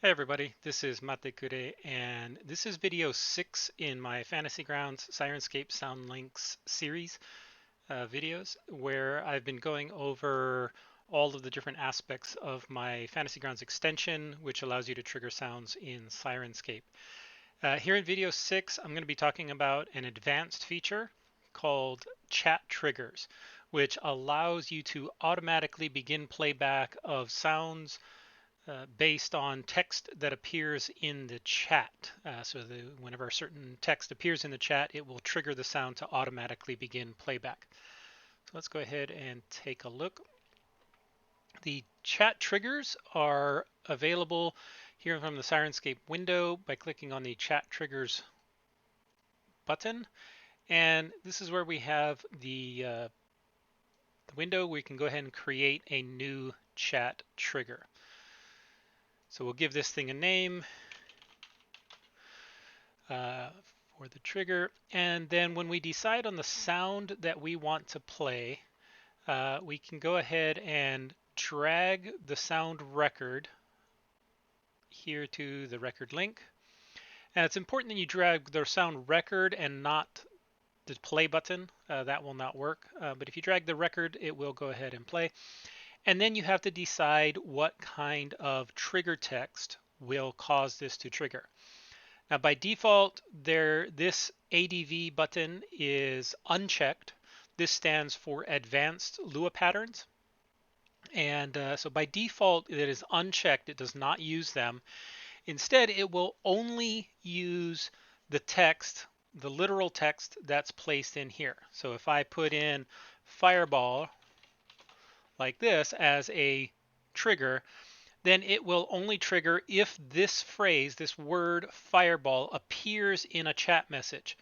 Hey everybody, this is Mate Kure, and this is video 6 in my Fantasy Grounds Syrinscape Sound Links series videos, where I've been going over all of the different aspects of my Fantasy Grounds extension, which allows you to trigger sounds in Syrinscape. Here in video 6, I'm going to be talking about an advanced feature called Chat Triggers, which allows you to automatically begin playback of sounds based on text that appears in the chat. Whenever a certain text appears in the chat, it will trigger the sound to automatically begin playback. So let's go ahead and take a look. The chat triggers are available here from the Syrinscape window by clicking on the chat triggers button. And this is where we have the window. We can go ahead and create a new chat trigger. So we'll give this thing a name for the trigger. And then when we decide on the sound that we want to play, we can go ahead and drag the sound record here to the record link. And it's important that you drag the sound record and not the play button. That will not work. But if you drag the record, it will go ahead and play. And then you have to decide what kind of trigger text will cause this to trigger. Now by default, this ADV button is unchecked. This stands for Advanced Lua Patterns. And so by default, it is unchecked. It does not use them. Instead, it will only use the text, the literal text that's placed in here. So if I put in fireball like this as a trigger, then it will only trigger if this phrase, this word fireball, appears in a chat message.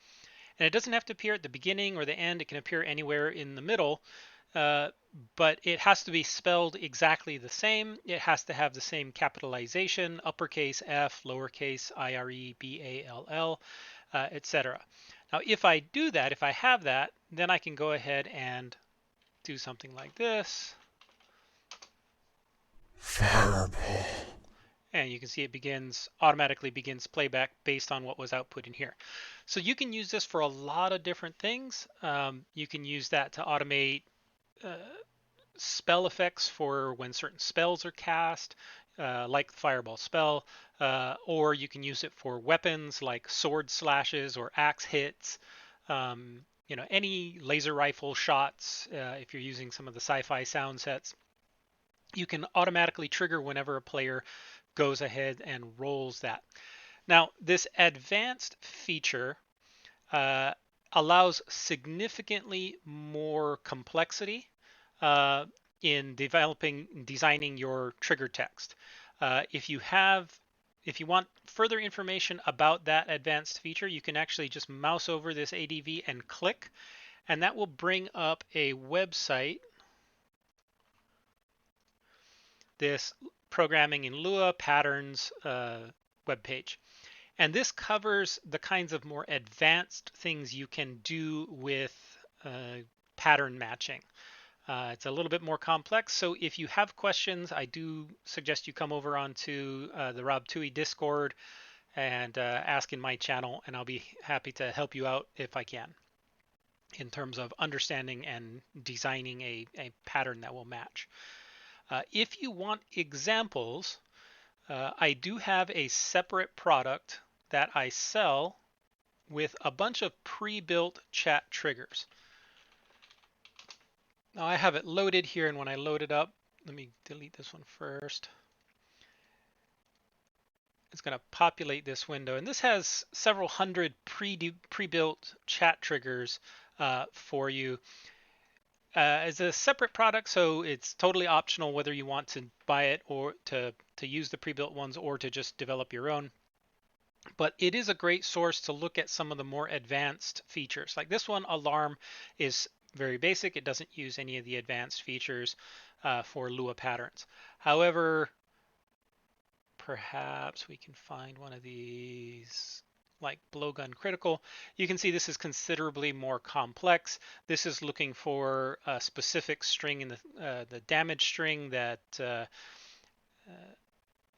And it doesn't have to appear at the beginning or the end. It can appear anywhere in the middle, but it has to be spelled exactly the same. It has to have the same capitalization, uppercase F, lowercase IREBALL, etc. Now, if I do that, if I have that, then I can go ahead and do something like this. Therapy. And you can see it automatically begins playback based on what was output in here. So you can use this for a lot of different things. You can use that to automate spell effects for when certain spells are cast, like the fireball spell, or you can use it for weapons like sword slashes or axe hits. Any laser rifle shots, if you're using some of the sci-fi sound sets, you can automatically trigger whenever a player goes ahead and rolls that. Now, this advanced feature allows significantly more complexity in designing your trigger text. If you want further information about that advanced feature, you can actually just mouse over this ADV and click, and that will bring up a website. This Programming in Lua Patterns webpage. And this covers the kinds of more advanced things you can do with pattern matching. It's a little bit more complex, so if you have questions, I do suggest you come over onto the Rob Tui Discord and ask in my channel, and I'll be happy to help you out if I can in terms of understanding and designing a pattern that will match. If you want examples, I do have a separate product that I sell with a bunch of pre-built chat triggers. Now I have it loaded here, and when I load it up, let me delete this one first. It's going to populate this window, and this has several hundred pre-built chat triggers for you. As a separate product, so it's totally optional whether you want to buy it or to use the pre-built ones or to just develop your own. But it is a great source to look at some of the more advanced features. Like this one, alarm, is very basic. It doesn't use any of the advanced features for Lua patterns. However, perhaps we can find one of these like blowgun critical. You can see this is considerably more complex. This is looking for a specific string in the damage string that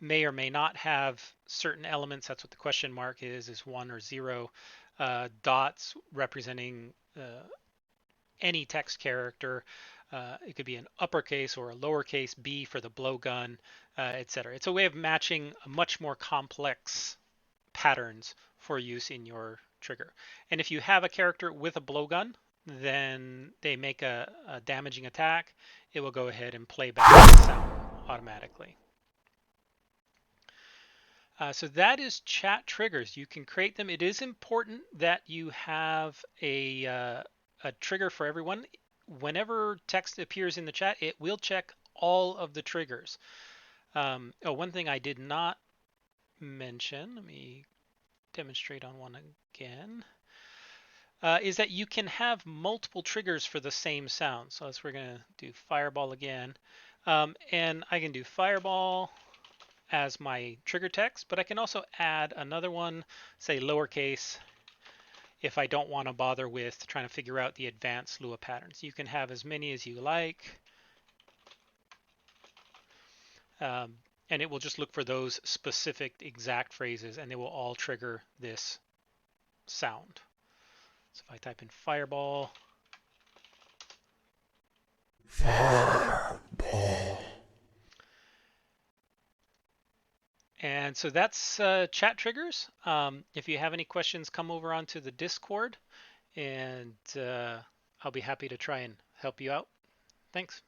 may or may not have certain elements. That's what the question mark is 1 or 0. Dots representing any text character. It could be an uppercase or a lowercase b for the blowgun, etc. It's a way of matching much more complex patterns for use in your trigger. And if you have a character with a blowgun, then they make a damaging attack, it will go ahead and play back the sound automatically. So that is chat triggers. You can create them. It is important that you have a trigger for everyone. Whenever text appears in the chat, it will check all of the triggers. One thing I did not mention, let me demonstrate on one again, is that you can have multiple triggers for the same sound. So we're going to do fireball again. And I can do fireball as my trigger text, but I can also add another one, say lowercase, if I don't want to bother with trying to figure out the advanced Lua patterns. You can have as many as you like. And it will just look for those specific exact phrases, and they will all trigger this sound. So if I type in fireball. Fireball. And so that's chat triggers. If you have any questions, come over onto the Discord, and I'll be happy to try and help you out. Thanks.